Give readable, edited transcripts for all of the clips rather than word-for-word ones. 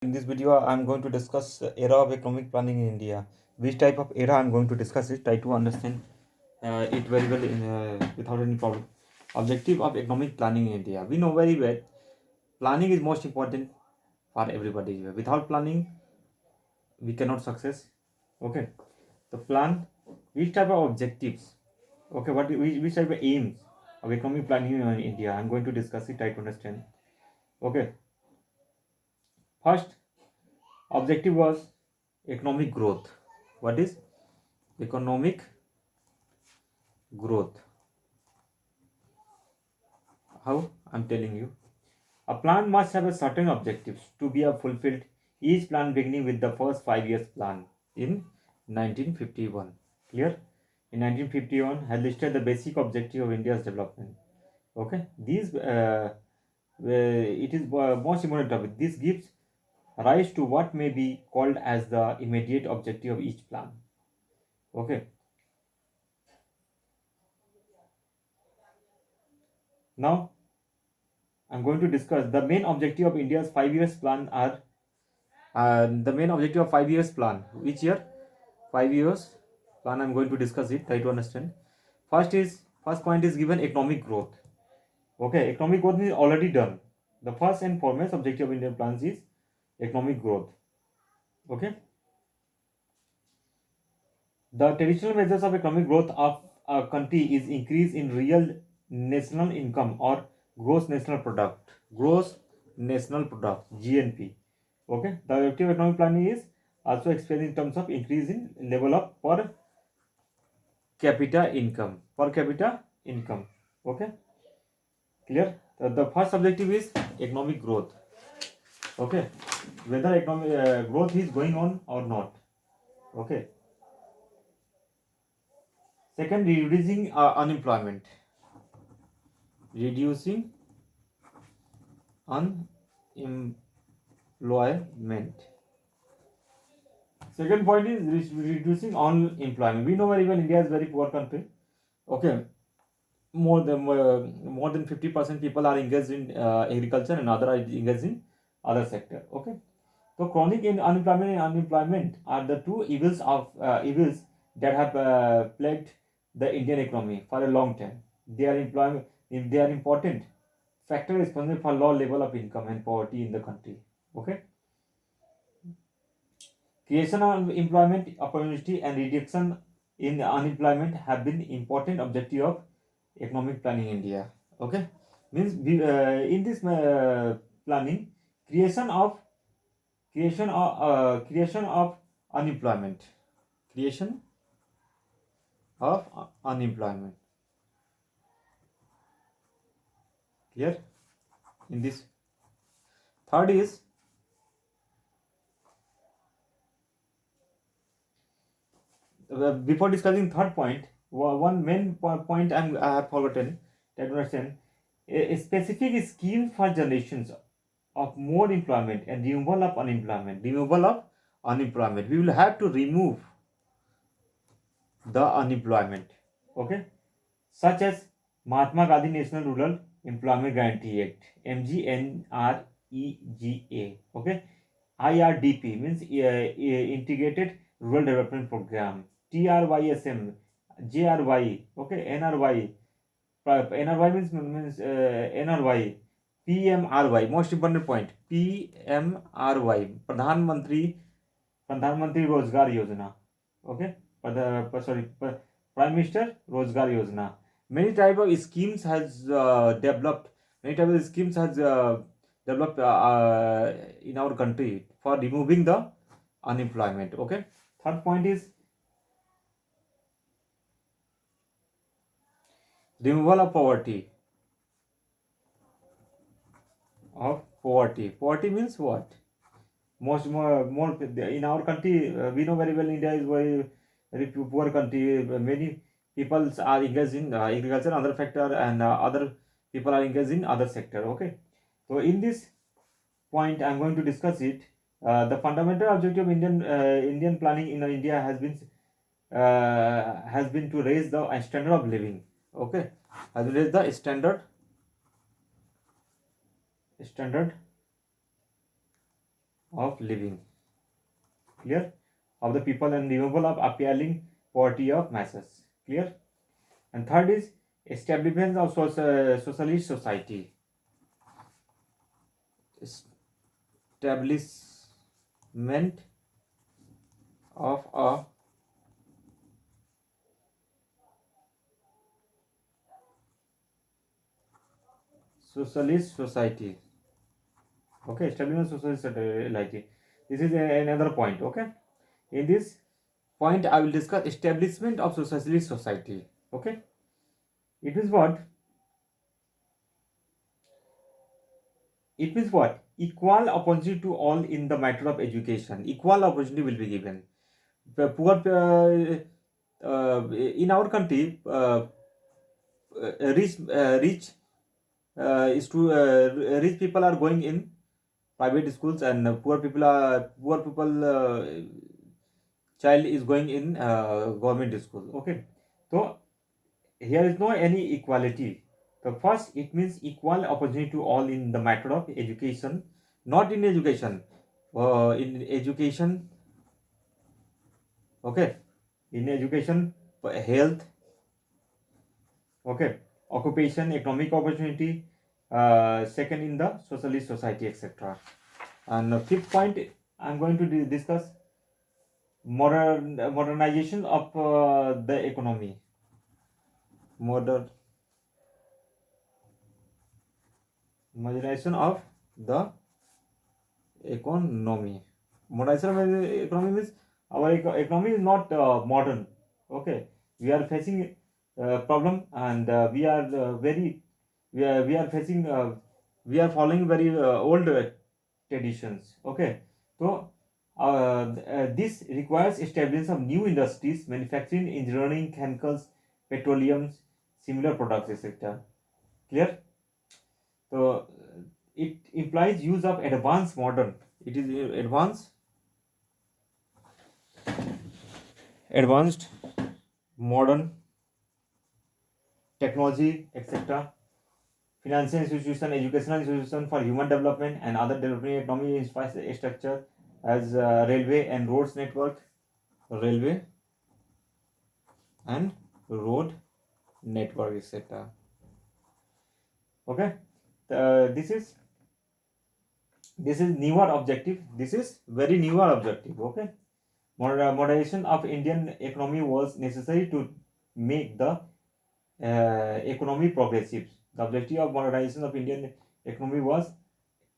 In this video, I'm going to discuss era of economic planning in India. Which type of era I'm going to discuss it. Try to understand it very well without any problem. Objective of economic planning in India. We know very well planning is most important for everybody. Without planning, we cannot success. Okay, the plan. Which type of objectives? Okay, which type of aims of economic planning in India? I'm going to discuss it. Try to understand. Okay, first objective was economic growth. What is economic growth? How? I'm telling you. A plan must have a certain objectives to be fulfilled. Each plan beginning with the first 5 years plan in 1951. Clear? In 1951 has listed the basic objective of India's development. Okay, these it is most important topic. This gives rise to what may be called as the immediate objective of each plan. Okay, now I'm going to discuss the main objective of India's 5 years plan are the main objective of 5 years plan. Which year? 5 years plan. I'm going to discuss it. Try to understand. First point is given economic growth. Okay, economic growth is already done. The first and foremost objective of Indian plans is economic growth. Okay, the traditional measures of economic growth of a country is increase in real national income or gross national product. Gross national product (GNP). Okay, the objective of economic planning is also expressed in terms of increase in level of per capita income. Per capita income. Okay, clear. The first objective is economic growth. Okay, whether economic growth is going on or not. Okay. Second, reducing unemployment. Reducing unemployment. Second point is reducing unemployment. We know very well India is a very poor country. Okay, more than 50% people are engaged in agriculture and other are engaged in other sector. Okay, so chronic unemployment and unemployment are the two evils that have plagued the Indian economy for a long time. They are important factor responsible for low level of income and poverty in the country. Okay, creation of employment opportunity and reduction in unemployment have been important objective of economic planning in India. Okay, means in this planning, creation of creation of unemployment, creation of unemployment. Clear? In this, third is before discussing third point, one main point I have forgotten that understand a specific scheme for generations of more employment and removal of unemployment. Removal of unemployment. We will have to remove the unemployment. Okay, such as Mahatma Gandhi National Rural Employment Guarantee Act (MGNREGA). Okay, IRDP means Integrated Rural Development Program. TRYSM, JRY. Okay, NRY. NRY means NRY. PMRY. Most important point. PMRY. प्रधानमंत्री रोजगार योजना. Okay, Prime Minister Rozgar Yojana. Many type of schemes has developed. Many type of schemes has developed in our country for removing the unemployment. Okay. Third point is removal of poverty. Poverty means what? More in our country, we know very well India is very poor country. Many people are engaged in agriculture, other factor, and other people are engaged in other sector. Okay, so in this point, I'm going to discuss it. The fundamental objective of Indian planning in India has been to raise the standard of living. Okay, has raised the standard of living, clear, of the people, and removal of appalling poverty of masses, clear. And third is establishment of socialist society, establishment of a socialist society. Okay, establishment of socialist society. This is another point. Okay, in this point I will discuss establishment of socialist society. Okay, it means what? It means what? Equal opportunity to all in the matter of education. Equal opportunity will be given. The poor in our country, rich is to rich people are going in private schools, and poor people child is going in government school. Okay, so here is no any equality. So first, it means equal opportunity to all in the matter of education, not in education. In education, okay, in education, health, okay, occupation, economic opportunity. Second, in the socialist society, etc. And the fifth point, I'm going to discuss modernization of the economy. Modernization of the economy. Modernization of the economy means our economy is not modern. Okay, we are facing problem, and we are facing we are following very old traditions. Okay, so this requires establishment of new industries, manufacturing, engineering, chemicals, petroleum, similar products, etc. Clear? So it implies use of advanced modern. It is advanced modern technology, etc. Financial institution, educational institution for human development and other developing economic infrastructure as railway and roads network, railway and road network, etc. Okay, this is newer objective. This is very newer objective. Okay, modernization of Indian economy was necessary to make the economy progressive. The objective of modernization of Indian economy was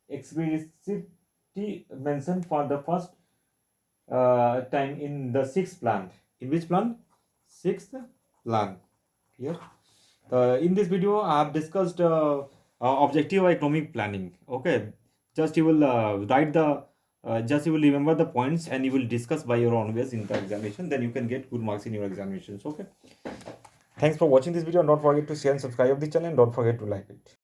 explicitly mentioned for the first time in the sixth plan. In which plan? Sixth plan. Clear? In this video, I have discussed objective of economic planning. Okay, just you will write the just you will remember the points, and you will discuss by your own ways in the examination. Then you can get good marks in your examinations. Okay. Thanks for watching this video. Don't forget to share and subscribe the channel. And don't forget to like it.